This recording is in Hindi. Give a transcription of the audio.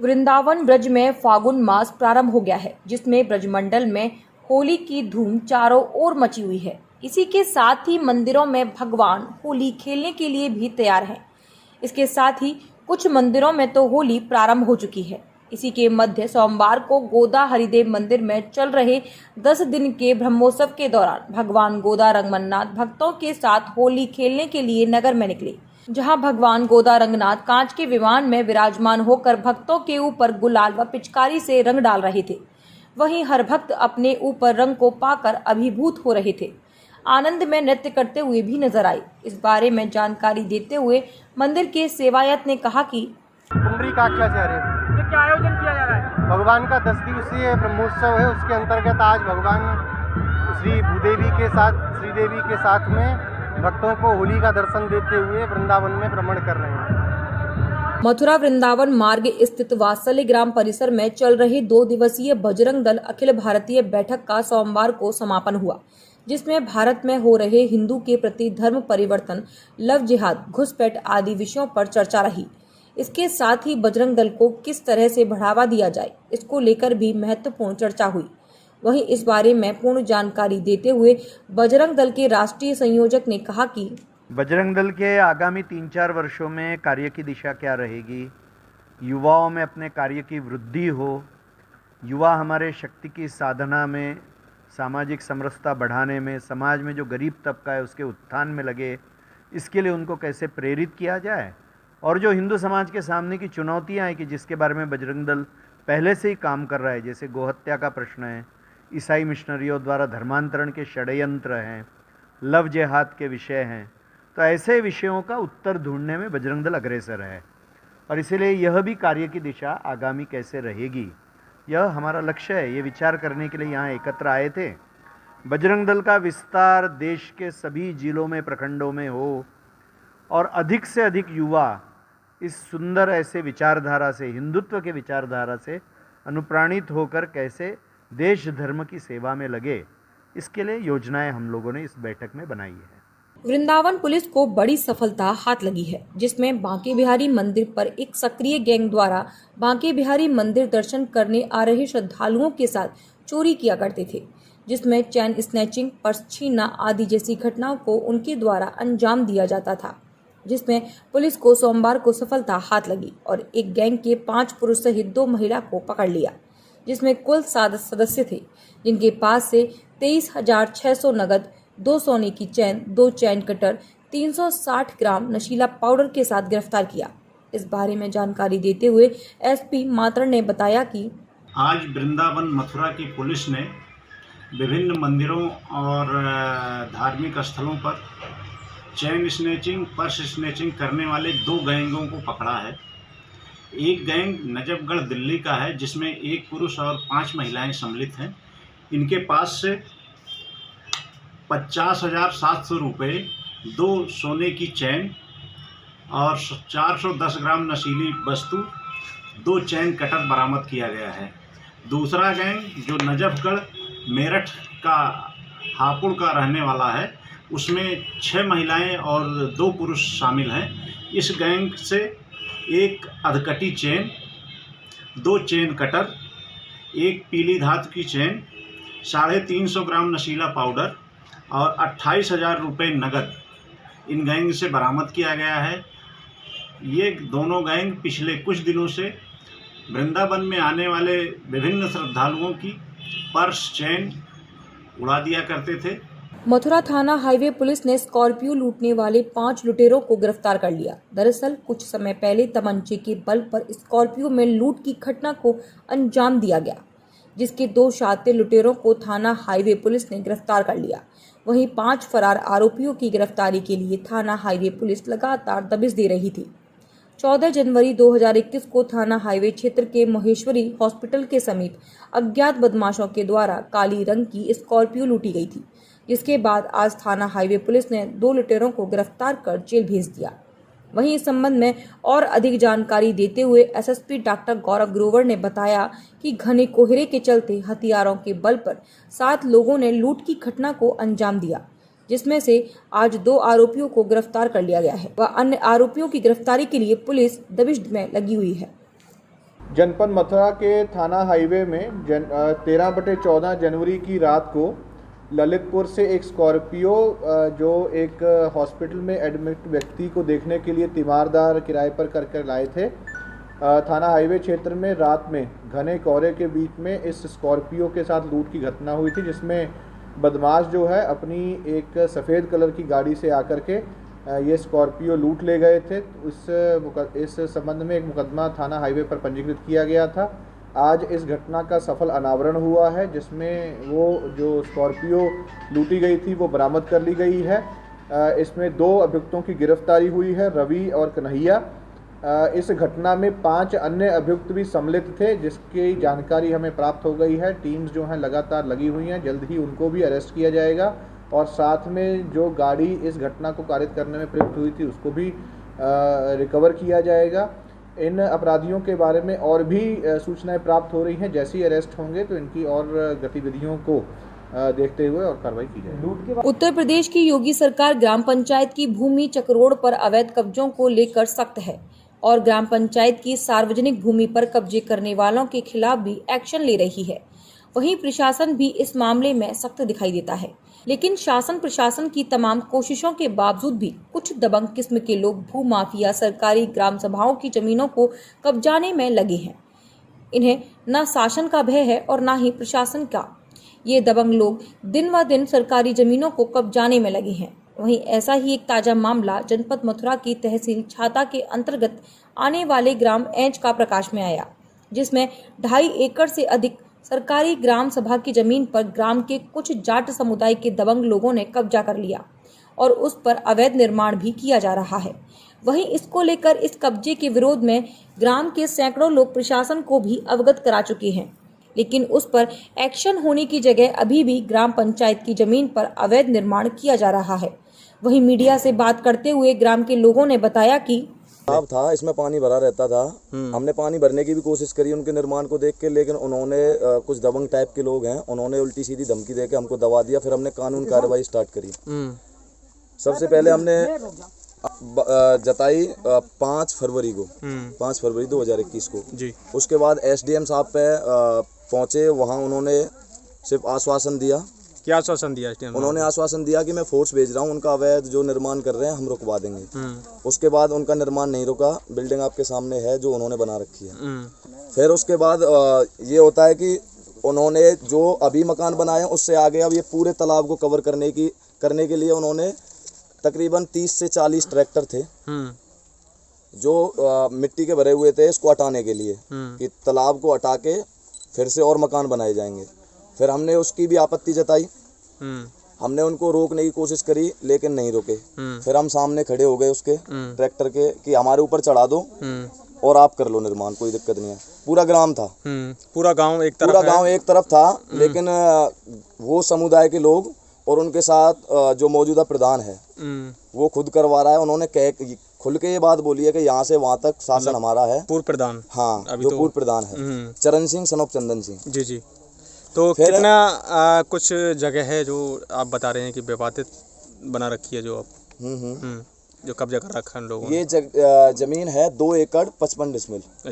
वृंदावन ब्रज में फागुन मास प्रारंभ हो गया है, जिसमें ब्रजमंडल में होली की धूम चारों ओर मची हुई है। इसी के साथ ही मंदिरों में भगवान होली खेलने के लिए भी तैयार हैं। इसके साथ ही कुछ मंदिरों में तो होली प्रारंभ हो चुकी है। इसी के मध्य सोमवार को गोदा हरिदेव मंदिर में चल रहे 10 दिन के ब्रह्मोत्सव के दौरान भगवान गोदा रंगमन्नाथ भक्तों के साथ होली खेलने के लिए नगर में निकले, जहां भगवान गोदा रंगनाथ कांच के विमान में विराजमान होकर भक्तों के ऊपर गुलाल व पिचकारी से रंग डाल रहे थे। वहीं हर भक्त अपने ऊपर रंग को पाकर अभिभूत हो रहे थे, आनंद में नृत्य करते हुए भी नजर आए। इस बारे में जानकारी देते हुए मंदिर के सेवायत ने कहा कि पुंडरीकाक्षाचार्य क्या आयोजन किया जा रहा है? भगवान का 10 दिवसीय ब्रह्मोत्सव है। उसके अंतर्गत आज भगवान श्री भूदेवी के साथ श्रीदेवी के साथ में भक्तों को होली का दर्शन देते हुए वृंदावन में भ्रमण कर रहे हैं। मथुरा वृंदावन मार्ग स्थित वात्सल्य ग्राम परिसर में चल रही 2 दिवसीय बजरंग दल अखिल भारतीय बैठक का सोमवार को समापन हुआ, जिसमें भारत में हो रहे हिंदू के प्रति धर्म परिवर्तन, लव जिहाद, घुसपैठ आदि विषयों पर चर्चा रही। इसके साथ ही बजरंग दल को किस तरह से बढ़ावा दिया जाए, इसको लेकर भी महत्वपूर्ण चर्चा हुई। वहीं इस बारे में पूर्ण जानकारी देते हुए बजरंग दल के राष्ट्रीय संयोजक ने कहा कि बजरंग दल के आगामी 3-4 वर्षों में कार्य की दिशा क्या रहेगी, युवाओं में अपने कार्य की वृद्धि हो, युवा हमारे शक्ति की साधना में, सामाजिक समरसता बढ़ाने में, समाज में जो गरीब तबका है उसके उत्थान में लगे, इसके लिए उनको कैसे प्रेरित किया जाए, और जो हिंदू समाज के सामने की चुनौतियां हैं कि जिसके बारे में बजरंग दल पहले से ही काम कर रहा है, जैसे गोहत्या का प्रश्न है, ईसाई मिशनरियों द्वारा धर्मांतरण के षड्यंत्र हैं, लव जिहाद के विषय हैं, तो ऐसे विषयों का उत्तर ढूंढने में बजरंग दल अग्रसर है। और इसीलिए यह भी कार्य की दिशा आगामी कैसे रहेगी, यह हमारा लक्ष्य है। ये विचार करने के लिए यहाँ एकत्र आए थे। बजरंग दल का विस्तार देश के सभी जिलों में, प्रखंडों में हो और अधिक से अधिक युवा इस सुंदर ऐसे विचारधारा से, हिंदुत्व के विचारधारा से अनुप्राणित होकर कैसे देश धर्म की सेवा में लगे, इसके लिए योजनाएं हम लोगों ने इस बैठक में बनाई है। वृंदावन पुलिस को बड़ी सफलता हाथ लगी है, जिसमें बांके बिहारी मंदिर पर एक सक्रिय गैंग द्वारा बांके बिहारी मंदिर दर्शन करने आ रहे श्रद्धालुओं के साथ चोरी किया करते थे, जिसमें चैन स्नैचिंग, पर्स छीनना आदि जैसी घटनाओं को उनके द्वारा अंजाम दिया जाता था, जिसमें पुलिस को सोमवार को सफलता हाथ लगी और एक गैंग के 5 पुरुष सहित 2 महिला को पकड़ लिया, जिसमें कुल 7 सदस्य थे, जिनके पास से 23,600 नगद, 2 सोने की चैन, 2 चैन कटर, 360 ग्राम नशीला पाउडर के साथ गिरफ्तार किया। इस बारे में जानकारी देते हुए एसपी मात्र ने बताया कि आज वृंदावन मथुरा की पुलिस ने विभिन्न मंदिरों और धार्मिक स्थलों पर चैन स्नैचिंग, पर्स स्नैचिंग करने वाले 2 गैंगों को पकड़ा है। एक गैंग नजफगढ़ दिल्ली का है, जिसमें 1 पुरुष और 5 महिलाएं सम्मिलित हैं। इनके पास से 50,700 रुपये, 2 सोने की चैन और 410 ग्राम नशीली वस्तु, 2 चैन कटर बरामद किया गया है। दूसरा गैंग जो नजफगढ़ मेरठ का हापुड़ का रहने वाला है, उसमें 6 महिलाएं और 2 पुरुष शामिल हैं। इस गैंग से 1 अधकटी चेन, 2 चेन कटर, 1 पीली धातु की चेन, 350 ग्राम नशीला पाउडर और 28,000 रुपये नगद इन गैंग से बरामद किया गया है। ये दोनों गैंग पिछले कुछ दिनों से वृंदावन में आने वाले विभिन्न श्रद्धालुओं की पर्स, चैन उड़ा दिया करते थे। मथुरा थाना हाईवे पुलिस ने स्कॉर्पियो लूटने वाले 5 लुटेरों को गिरफ्तार कर लिया। दरअसल कुछ समय पहले तमंचे के बल पर स्कॉर्पियो में लूट की घटना को अंजाम दिया गया, जिसके 2 शातिर लुटेरों को थाना हाईवे पुलिस ने गिरफ्तार कर लिया। वहीं 5 फरार आरोपियों की गिरफ्तारी के लिए थाना हाईवे पुलिस लगातार दबिश दे रही थी। 14 जनवरी 2021 को थाना हाईवे क्षेत्र के महेश्वरी हॉस्पिटल के समीप अज्ञात बदमाशों के द्वारा काली रंग की स्कॉर्पियो लूटी गई थी, जिसके बाद आज थाना हाईवे पुलिस ने 2 लुटेरों को गिरफ्तार कर जेल भेज दिया। वहीं इस संबंध में और अधिक जानकारी देते हुए एसएसपी डॉक्टर गौरव ग्रोवर ने बताया कि घने कोहरे के चलते हथियारों के बल पर 7 लोगों ने लूट की घटना को अंजाम दिया, जिसमें से आज 2 आरोपियों को गिरफ्तार कर लिया गया है व अन्य आरोपियों की गिरफ्तारी के लिए पुलिस दबिश में लगी हुई है। जनपद मथुरा के थाना हाईवे में 13/14 जनवरी की रात को ललितपुर से एक स्कॉर्पियो जो एक हॉस्पिटल में एडमिट व्यक्ति को देखने के लिए तीमारदार किराए पर कर लाए थे, थाना हाईवे क्षेत्र में रात में घने कोहरे के बीच में इस स्कॉर्पियो के साथ लूट की घटना हुई थी, जिसमें बदमाश जो है अपनी एक सफ़ेद कलर की गाड़ी से आकर के ये स्कॉर्पियो लूट ले गए थे। इस संबंध में एक मुकदमा थाना हाईवे पर पंजीकृत किया गया था। आज इस घटना का सफल अनावरण हुआ है, जिसमें वो जो स्कॉर्पियो लूटी गई थी वो बरामद कर ली गई है। इसमें 2 अभियुक्तों की गिरफ्तारी हुई है, रवि और कन्हैया। इस घटना में 5 अन्य अभियुक्त भी सम्मिलित थे, जिसकी जानकारी हमें प्राप्त हो गई है। टीम्स जो हैं लगातार लगी हुई हैं, जल्द ही उनको भी अरेस्ट किया जाएगा और साथ में जो गाड़ी इस घटना को कारित करने में प्रयुक्त हुई थी उसको भी रिकवर किया जाएगा। इन अपराधियों के बारे में और भी सूचनाएं प्राप्त हो रही हैं। जैसे ही अरेस्ट होंगे तो इनकी और गतिविधियों को देखते हुए और कार्रवाई की जाएगी। उत्तर प्रदेश की योगी सरकार ग्राम पंचायत की भूमि चक्रोड़ पर अवैध कब्जों को लेकर सख्त है और ग्राम पंचायत की सार्वजनिक भूमि पर कब्जे करने वालों के खिलाफ भी एक्शन ले रही है। वहीं प्रशासन भी इस मामले में सख्त दिखाई देता है, लेकिन शासन प्रशासन की तमाम कोशिशों के बावजूद भी कुछ दबंग किस्म के लोग भू माफिया सरकारी ग्राम सभाओं की जमीनों को कब्जाने में लगे हैं। इन्हें न शासन का भय है और न ही प्रशासन का। ये दबंग लोग दिन व दिन सरकारी जमीनों को कब्जाने में लगे हैं। वहीं ऐसा ही एक ताजा मामला जनपद मथुरा की तहसील छाता के अंतर्गत आने वाले ग्राम एंच का प्रकाश में आया, जिसमें 2.5 एकड़ से अधिक सरकारी ग्राम सभा की जमीन पर ग्राम के कुछ जाट समुदाय के दबंग लोगों ने कब्जा कर लिया और उस पर अवैध निर्माण भी किया जा रहा है। वहीं इसको लेकर इस कब्जे के विरोध में ग्राम के सैकड़ों लोग प्रशासन को भी अवगत करा चुके हैं, लेकिन उस पर एक्शन होने की जगह अभी भी ग्राम पंचायत की जमीन पर अवैध निर्माण किया जा रहा है। वहीं मीडिया से बात करते हुए ग्राम के लोगों ने बताया कि था, इसमें पानी भरा रहता था। हमने पानी भरने की भी कोशिश करी उनके निर्माण को देख के, लेकिन उन्होंने कुछ दबंग टाइप के लोग हैं, उन्होंने उल्टी सीधी धमकी देके हमको दबा दिया। फिर हमने कानून कार्रवाई स्टार्ट करी। सबसे पहले हमने जताई 5 फरवरी को 5 फरवरी 2021 को जी। उसके बाद SDM साहब पे पहुंचे। वहाँ उन्होंने सिर्फ आश्वासन दिया। क्या आश्वासन दिया? उन्होंने आश्वासन दिया कि मैं फोर्स भेज रहा हूँ, उनका अवैध जो निर्माण कर रहे हैं हम रुकवा देंगे। उसके बाद उनका निर्माण नहीं रुका। बिल्डिंग आपके सामने है जो उन्होंने बना रखी है। फिर उसके बाद ये होता है कि उन्होंने जो अभी मकान बनाए उससे आगे अब ये पूरे तालाब को कवर करने के लिए उन्होंने तकरीबन 30 से 40 ट्रैक्टर थे जो मिट्टी के भरे हुए थे, इसको हटाने के लिए कि तालाब को हटा के फिर से और मकान बनाए जाएंगे। फिर हमने उसकी भी आपत्ति जताई। हमने उनको रोकने की कोशिश करी लेकिन नहीं रुके। फिर हम सामने खड़े हो गए उसके ट्रैक्टर के कि हमारे ऊपर चढ़ा दो और आप कर लो निर्माण, कोई दिक्कत नहीं है। पूरा ग्राम था, पूरा गांव एक तरफ था, लेकिन वो समुदाय के लोग और उनके साथ जो मौजूदा प्रधान है वो खुद करवा रहा है। उन्होंने खुल के ये बात बोली है कि यहाँ से वहाँ तक शासन हमारा है। पूर्व प्रधान, हाँ, जो पूर्व प्रधान है चरण सिंह सन ऑफ चंदन सिंह जी। तो कितना कुछ जगह है जो आप बता रहे हैं कि विवादित बना रखी है, जो आप जो कब्जा कर रखा है लोगों ने? ये जमीन है 2 एकड़ 55 डिसमिल। अच्छा।